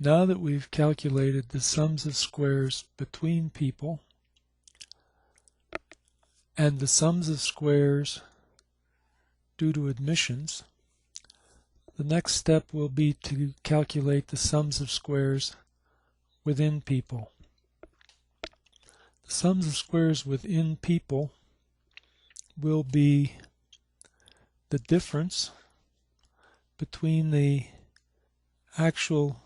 Now that we've calculated the sums of squares between people and the sums of squares due to admissions, the next step will be to calculate the sums of squares within people. The sums of squares within people will be the difference between the actual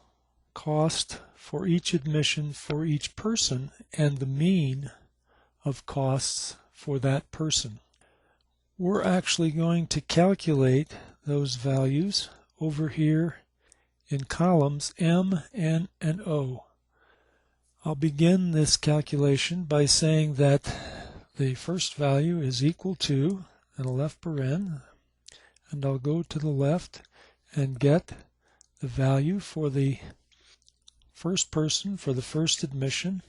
cost for each admission for each person and the mean of costs for that person. We're actually going to calculate those values over here in columns M, N, and O. I'll begin this calculation by saying that the first value is equal to, and a left paren, and I'll go to the left and get the value for the first person for the first admission.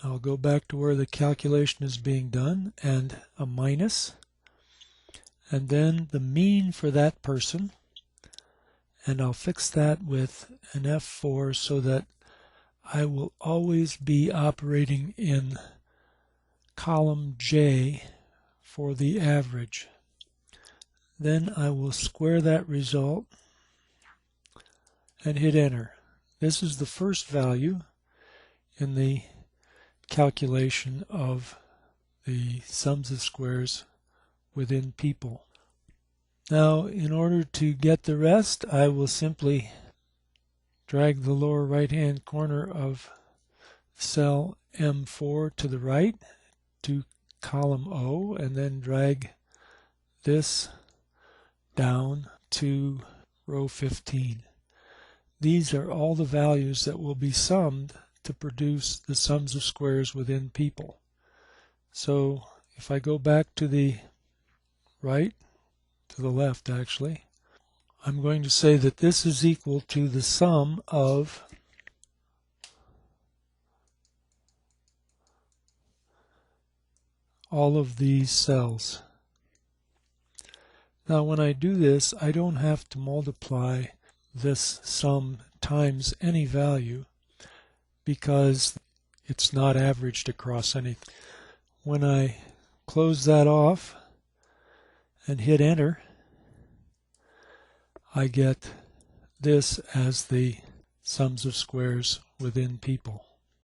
I'll go back to where the calculation is being done and a minus, and then the mean for that person, and I'll fix that with an F4 so that I will always be operating in column J for the average. Then I will square that result and hit enter. This is the first value in the calculation of the sums of squares within people. Now, in order to get the rest, I will simply drag the lower right hand corner of cell M4 to the right to column O, and then drag this down to row 15. These are all the values that will be summed to produce the sums of squares within people. So if I go back to the right, to the left actually, I'm going to say that this is equal to the sum of all of these cells. Now when I do this, I don't have to multiply this sum times any value because it's not averaged across anything. When I close that off and hit enter, I get this as the sums of squares within people.